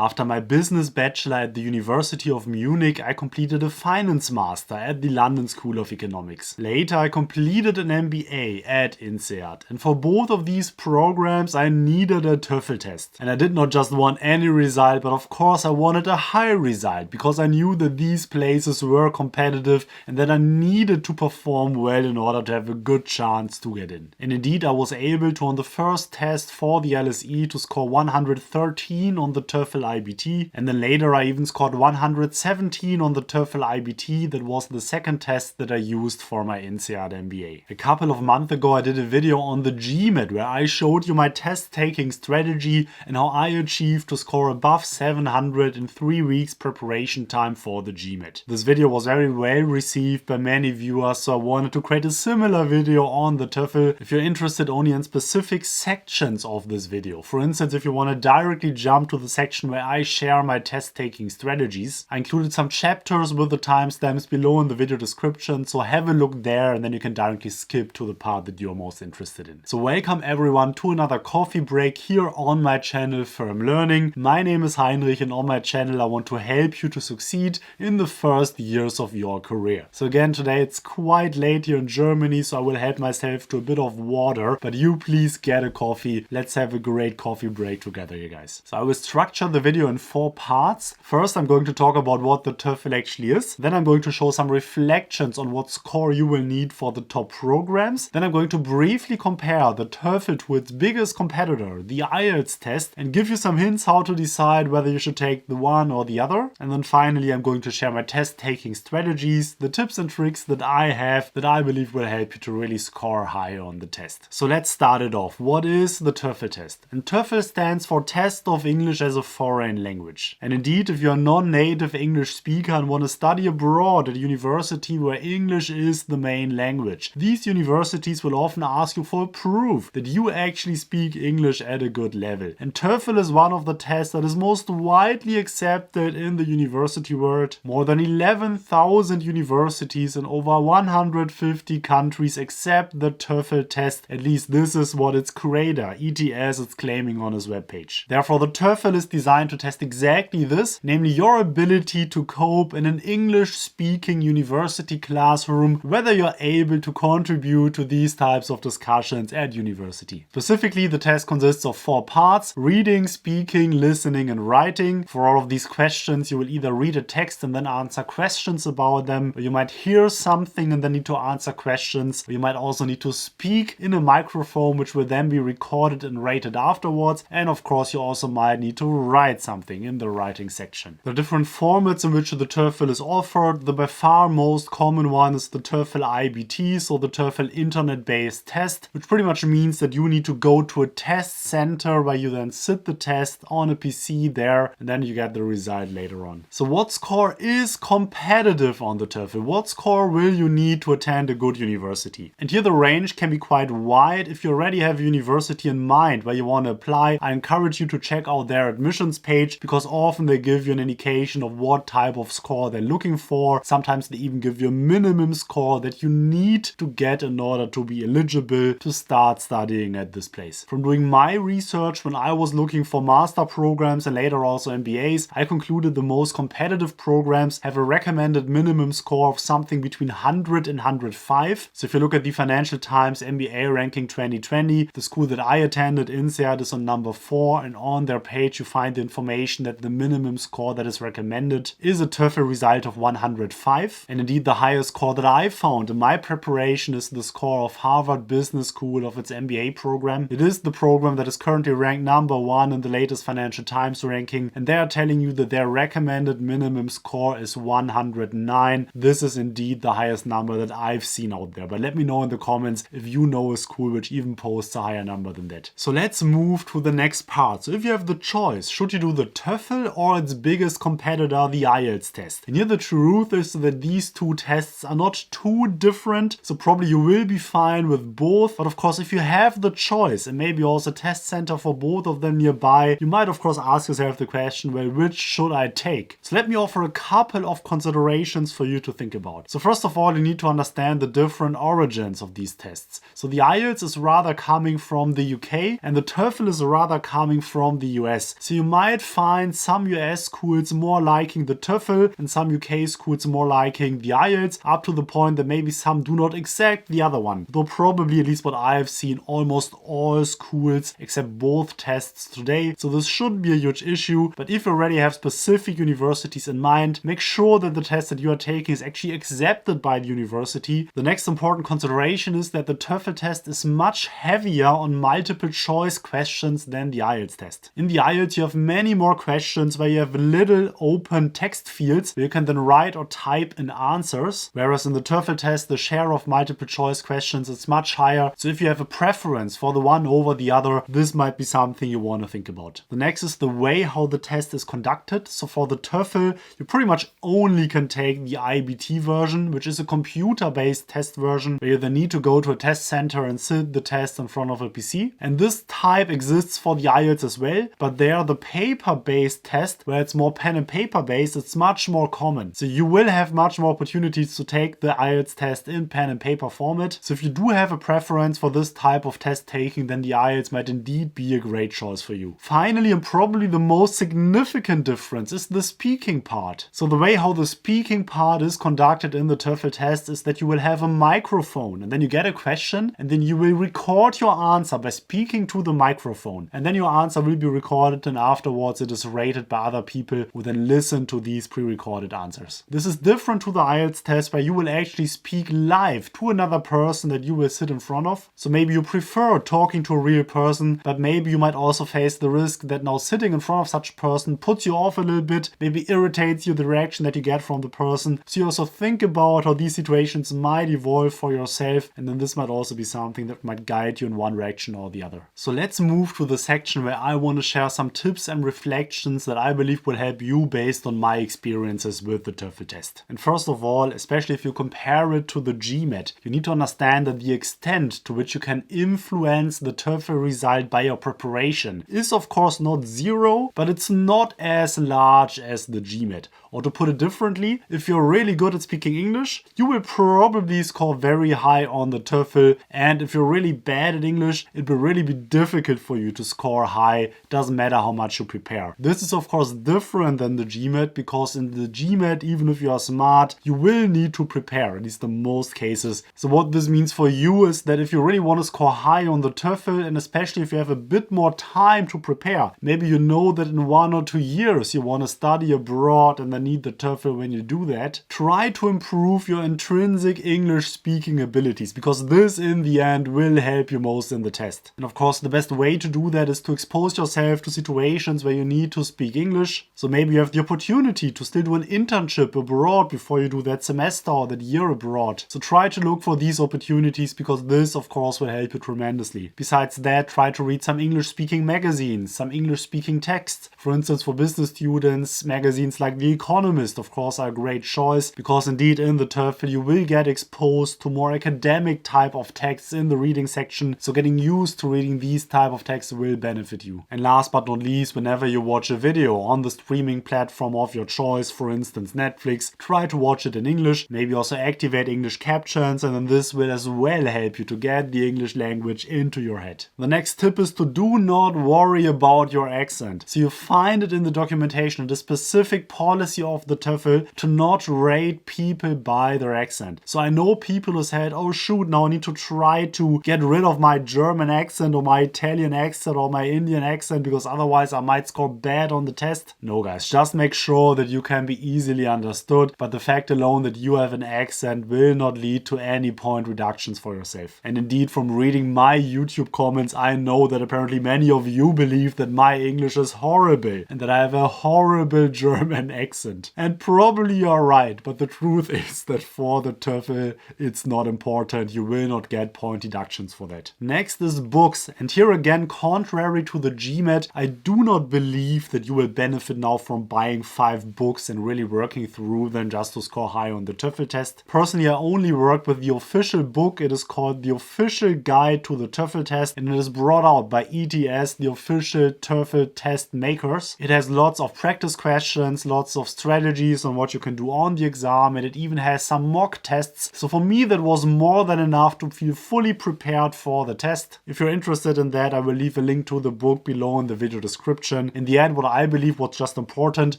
After my business bachelor at the University of Munich, I completed a finance master at the London School of Economics. Later, I completed an MBA at INSEAD. And for both of these programs, I needed a TOEFL test. And I did not just want any result, but of course I wanted a high result because I knew that these places were competitive and that I needed to perform well in order to have a good chance to get in. And indeed, I was able to, on the first test for the LSE, to score 113 on the TOEFL IBT, and then later I even scored 117 on the TOEFL IBT. That was the second test that I used for my INSEAD MBA. A couple of months ago I did a video on the GMAT where I showed you my test taking strategy and how I achieved to score above 700 in 3 weeks preparation time for the GMAT. This video was very well received by many viewers, so I wanted to create a similar video on the TOEFL. If you're interested only in specific sections of this video, for instance if you want to directly jump to the section where I share my test taking strategies, I included some chapters with the timestamps below in the video description, so have a look there and then you can directly skip to the part that you're most interested in. So welcome everyone to another coffee break here on my channel Firm Learning. My name is Heinrich and on my channel I want to help you to succeed in the first years of your career. So again, today it's quite late here in Germany, so I will help myself to a bit of water, but you please get a coffee. Let's have a great coffee break together, you guys. So I will structure the video in 4 parts. First, I'm going to talk about what the TOEFL actually is. Then I'm going to show some reflections on what score you will need for the top programs. Then I'm going to briefly compare the TOEFL to its biggest competitor, the IELTS test, and give you some hints how to decide whether you should take the one or the other. And then finally, I'm going to share my test taking strategies, the tips and tricks that I have that I believe will help you to really score higher on the test. So let's start it off. What is the TOEFL test? And TOEFL stands for Test of English as a Foreign Language. And indeed, if you're a non-native English speaker and want to study abroad at a university where English is the main language, these universities will often ask you for a proof that you actually speak English at a good level. And TOEFL is one of the tests that is most widely accepted in the university world. More than 11,000 universities in over 150 countries accept the TOEFL test. At least this is what its creator, ETS, is claiming on his webpage. Therefore, the TOEFL is designed to test exactly this, namely your ability to cope in an English-speaking university classroom, whether you're able to contribute to these types of discussions at university. Specifically, the test consists of 4 parts: reading, speaking, listening, and writing. For all of these questions, you will either read a text and then answer questions about them, or you might hear something and then need to answer questions, or you might also need to speak in a microphone which will then be recorded and rated afterwards, and of course you also might need to write something in the writing section. There are different formats in which the TOEFL is offered. The by far most common one is the TOEFL IBT, so the TOEFL internet-based test, which pretty much means that you need to go to a test center where you then sit the test on a PC there and then you get the result later on. So what score is competitive on the TOEFL? What score will you need to attend a good university? And here the range can be quite wide. If you already have a university in mind where you want to apply, I encourage you to check out their admissions page because often they give you an indication of what type of score they're looking for. Sometimes they even give you a minimum score that you need to get in order to be eligible to start studying at this place. From doing my research when I was looking for master programs and later also MBAs, I concluded the most competitive programs have a recommended minimum score of something between 100 and 105. So if you look at the Financial Times MBA ranking 2020, the school that I attended, INSEAD, is on number 4, and on their page you find the information that the minimum score that is recommended is a TOEFL result of 105. And indeed the highest score that I found in my preparation is the score of Harvard Business School of its MBA program. It is the program that is currently ranked number 1 in the latest Financial Times ranking, and they are telling you that their recommended minimum score is 109. This is indeed the highest number that I've seen out there, but let me know in the comments if you know a school which even posts a higher number than that. So let's move to the next part. So if you have the choice, should you do the TOEFL or its biggest competitor, the IELTS test? And here the truth is that these two tests are not too different, so probably you will be fine with both. But of course, if you have the choice and maybe also a test center for both of them nearby, you might of course ask yourself the question, well, which should I take? So let me offer a couple of considerations for you to think about. So first of all, you need to understand the different origins of these tests. So the IELTS is rather coming from the UK and the TOEFL is rather coming from the US. So you might might find some US schools more liking the TOEFL and some UK schools more liking the IELTS, up to the point that maybe some do not accept the other one. Though probably, at least what I've seen, almost all schools accept both tests today, so this shouldn't be a huge issue. But if you already have specific universities in mind, make sure that the test that you are taking is actually accepted by the university. The next important consideration is that the TOEFL test is much heavier on multiple choice questions than the IELTS test. In the IELTS you have many more questions where you have little open text fields where you can then write or type in answers, whereas in the TOEFL test the share of multiple choice questions is much higher. So if you have a preference for the one over the other, this might be something you want to think about. The next is the way how the test is conducted. So for the TOEFL you pretty much only can take the IBT version, which is a computer-based test version where you then need to go to a test center and sit the test in front of a PC. And this type exists for the IELTS as well, but there the paper-based test, where it's more pen and paper based, it's much more common. So you will have much more opportunities to take the IELTS test in pen and paper format. So if you do have a preference for this type of test taking, then the IELTS might indeed be a great choice for you. Finally, and probably the most significant difference, is the speaking part. So the way how the speaking part is conducted in the TOEFL test is that you will have a microphone and then you get a question and then you will record your answer by speaking to the microphone, and then your answer will be recorded and afterwards it is rated by other people who then listen to these pre-recorded answers. This is different to the IELTS test where you will actually speak live to another person that you will sit in front of. So maybe you prefer talking to a real person, but maybe you might also face the risk that now sitting in front of such a person puts you off a little bit, maybe irritates you the reaction that you get from the person. So you also think about how these situations might evolve for yourself, and then this might also be something that might guide you in one direction or the other. So let's move to the section where I want to share some tips and reflections that I believe will help you based on my experiences with the TOEFL test. And first of all, especially if you compare it to the GMAT, you need to understand that the extent to which you can influence the TOEFL result by your preparation is of course not zero, but it's not as large as the GMAT. Or to put it differently, if you're really good at speaking English, you will probably score very high on the TOEFL, and if you're really bad at English, it will really be difficult for you to score high. Doesn't matter how much you prepare. This is of course different than the GMAT, because in the GMAT, even if you are smart, you will need to prepare, at least in most cases. So what this means for you is that if you really want to score high on the TOEFL, and especially if you have a bit more time to prepare, maybe you know that in 1 or 2 years you want to study abroad and then need the TOEFL when you do that, try to improve your intrinsic English speaking abilities, because this in the end will help you most in the test. And of course the best way to do that is to expose yourself to situations where you need to speak English. So maybe you have the opportunity to still do an internship abroad before you do that semester or that year abroad. So try to look for these opportunities, because this of course will help you tremendously. Besides that, try to read some English speaking magazines, some English speaking texts. For instance, for business students, magazines like The Economist of course are a great choice, because indeed in the TOEFL you will get exposed to more academic type of texts in the reading section, so getting used to reading these type of texts will benefit you. And last but not least, whenever you watch a video on the streaming platform of your choice, for instance Netflix, try to watch it in English, maybe also activate English captions, and then this will as well help you to get the English language into your head. The next tip is to do not worry about your accent. So you find it in the documentation, the specific policy of the TOEFL to not rate people by their accent. So I know people who said, oh shoot, now I need to try to get rid of my German accent or my Italian accent or my Indian accent because otherwise I might score bad on the test. No guys, just make sure that you can be easily understood, but the fact alone that you have an accent will not lead to any point reductions for yourself. And indeed, from reading my YouTube comments, I know that apparently many of you believe that my English is horrible and that I have a horrible German accent. And probably you're right, but the truth is that for the TOEFL it's not important. You will not get point deductions for that. Next is books, and here again, contrary to the GMAT, I do not believe that you will benefit now from buying 5 books and really working through them just to score high on the TOEFL test. Personally, I only worked with the official book. It is called The Official Guide to the TOEFL Test, and it is brought out by ETS, the official TOEFL test makers. It has lots of practice questions, lots of strategies on what you can do on the exam, and it even has some mock tests. So for me that was more than enough to feel fully prepared for the test. If you're interested in that, I will leave a link to the book below in the video description. description. In the end, what I believe what's just important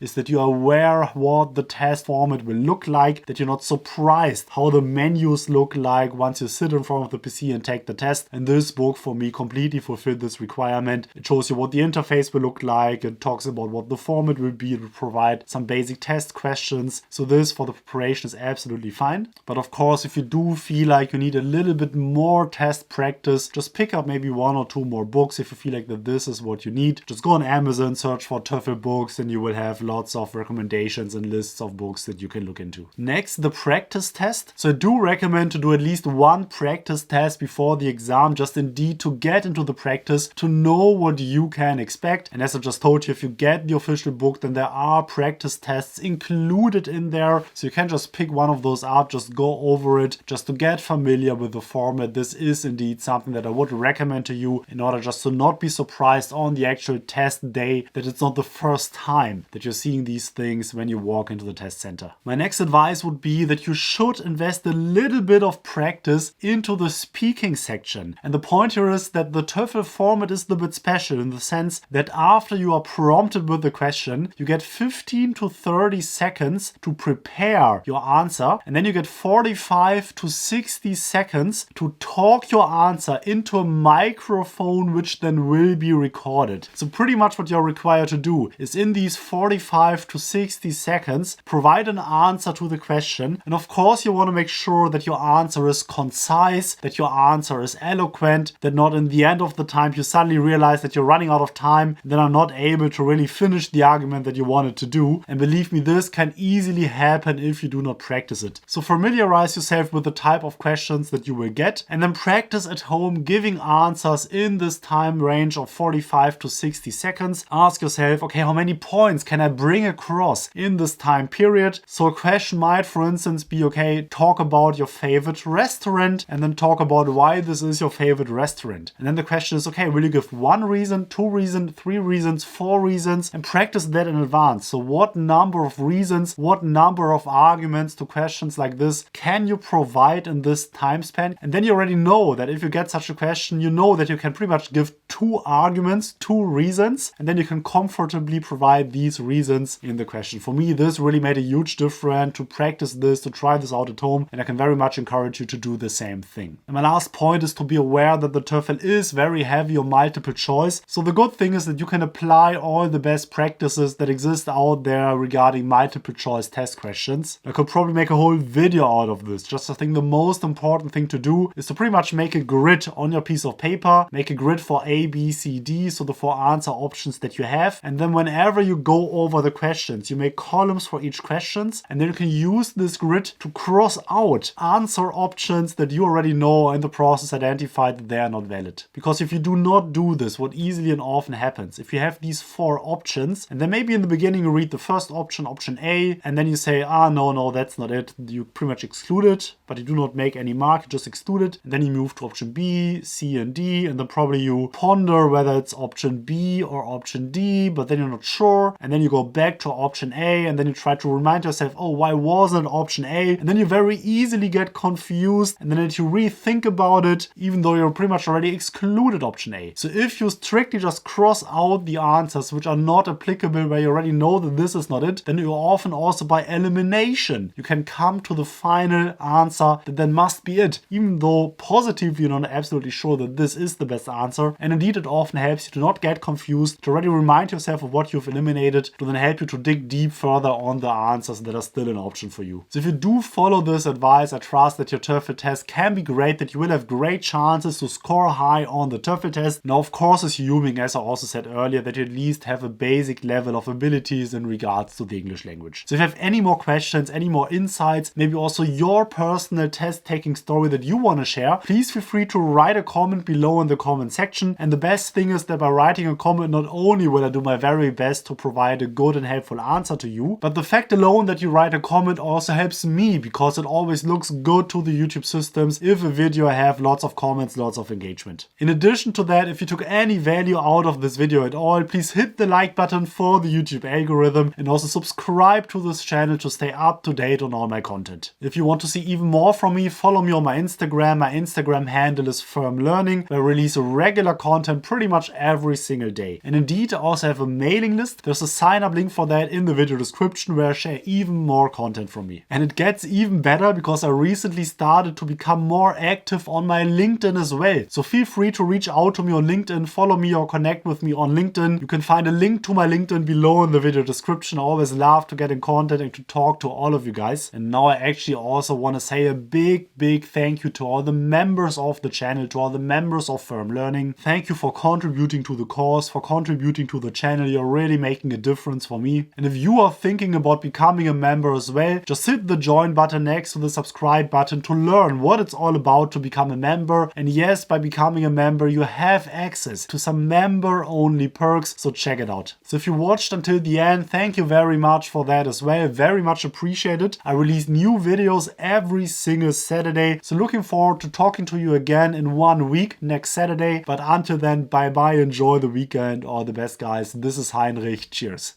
is that you are aware what the test format will look like, that you're not surprised how the menus look like once you sit in front of the PC and take the test. And this book for me completely fulfilled this requirement. It shows you what the interface will look like. It talks about what the format will be. It will provide some basic test questions. So this for the preparation is absolutely fine. But of course, if you do feel like you need a little bit more test practice, just pick up maybe 1 or 2 more books if you feel like that this is what you need. Just go on Amazon, search for TOEFL books, and you will have lots of recommendations and lists of books that you can look into. Next, the practice test. So I do recommend to do at least 1 practice test before the exam, just indeed to get into the practice, to know what you can expect. And as I just told you, if you get the official book, then there are practice tests included in there. So you can just pick one of those up, just go over it, just to get familiar with the format. This is indeed something that I would recommend to you in order just to not be surprised on the actual test day that it's not the first time that you're seeing these things when you walk into the test center. My next advice would be that you should invest a little bit of practice into the speaking section. And the point here is that the TOEFL format is a bit special in the sense that after you are prompted with the question, you get 15 to 30 seconds to prepare your answer, and then you get 45 to 60 seconds to talk your answer into a microphone, which then will be recorded. So pretty much what you're required to do is in these 45 to 60 seconds, provide an answer to the question. And of course, you want to make sure that your answer is concise, that your answer is eloquent, that not in the end of the time you suddenly realize that you're running out of time, then are not able to really finish the argument that you wanted to do. And believe me, this can easily happen if you do not practice it. So familiarize yourself with the type of questions that you will get, and then practice at home giving answers in this time range of 45 to 60 seconds. Ask yourself, okay, how many points can I bring across in this time period? So a question might, for instance, be, okay, talk about your favorite restaurant, and then talk about why this is your favorite restaurant. And then the question is, okay, will you give 1 reason, 2 reasons, 3 reasons, 4 reasons, and practice that in advance. So what number of reasons, what number of arguments to questions like this can you provide in this time span? And then you already know that if you get such a question, you know that you can pretty much give 2 arguments, 2 reasons, and then you can comfortably provide these reasons in the question. For me, this really made a huge difference to practice this, to try this out at home, and I can very much encourage you to do the same thing. And my last point is to be aware that the TOEFL is very heavy on multiple choice. So the good thing is that you can apply all the best practices that exist out there regarding multiple choice test questions. I could probably make a whole video out of this. Just I think the most important thing to do is to pretty much make a grid on your piece of paper, make a grid for A, B, C, D, so the 4 answer options that you have. And then whenever you go over the questions, you make columns for each questions, and then you can use this grid to cross out answer options that you already know in the process identified that they are not valid. Because if you do not do this, what easily and often happens, if you have these 4 options, and then maybe in the beginning you read the first option, option A, and then you say, no, that's not it. You pretty much exclude it, but you do not make any mark, you just exclude it. And then you move to option B, C, and D, and then probably you ponder whether it's option B or option D, but then you're not sure. And then you go back to option A, and then you try to remind yourself, oh, why wasn't option A? And then you very easily get confused, and then if you rethink about it, even though you're pretty much already excluded option A. So if you strictly just cross out the answers which are not applicable, where you already know that this is not it, then you often also by elimination, you can come to the final answer that then must be it, even though positively you're not absolutely sure that this is the best answer. And indeed, it often helps you to not get confused, to already remind yourself of what you've eliminated, to then help you to dig deep further on the answers that are still an option for you. So if you do follow this advice, I trust that your TOEFL test can be great, that you will have great chances to score high on the TOEFL test. Now, of course, assuming, as I also said earlier, that you at least have a basic level of abilities in regards to the English language. So if you have any more questions, any more insights, maybe also your personal test taking story that you want to share, please feel free to write a comment below in the comment section. And the best thing is that by writing a comment, not only will I do my very best to provide a good and helpful answer to you, but the fact alone that you write a comment also helps me, because it always looks good to the YouTube systems if a video have lots of comments, lots of engagement. In addition to that, if you took any value out of this video at all, please hit the like button for the YouTube algorithm, and also subscribe to this channel to stay up to date on all my content. If you want to see even more from me, follow me on my Instagram. My Instagram handle is firmlearning, where I release regular content pretty much every single day. And And indeed, I also have a mailing list. There's a sign up link for that in the video description where I share even more content from me. And it gets even better because I recently started to become more active on my LinkedIn as well. So feel free to reach out to me on LinkedIn, follow me or connect with me on LinkedIn. You can find a link to my LinkedIn below in the video description. I always love to get in contact and to talk to all of you guys. And now I actually also want to say a big thank you to all the members of the channel, to all the members of Firm Learning. Thank you for contributing to the cause, for contributing to the channel. You're really making a difference for me. And if you are thinking about becoming a member as well, just hit the join button next to the subscribe button to learn what it's all about to become a member. And yes, by becoming a member, you have access to some member-only perks, so check it out. So if you watched until the end, thank you very much for that as well. Very much appreciated. I release new videos every single Saturday, so looking forward to talking to you again in 1 week, next Saturday. But until then, bye bye, enjoy the weekend, all the best guys. This is Heinrich, cheers.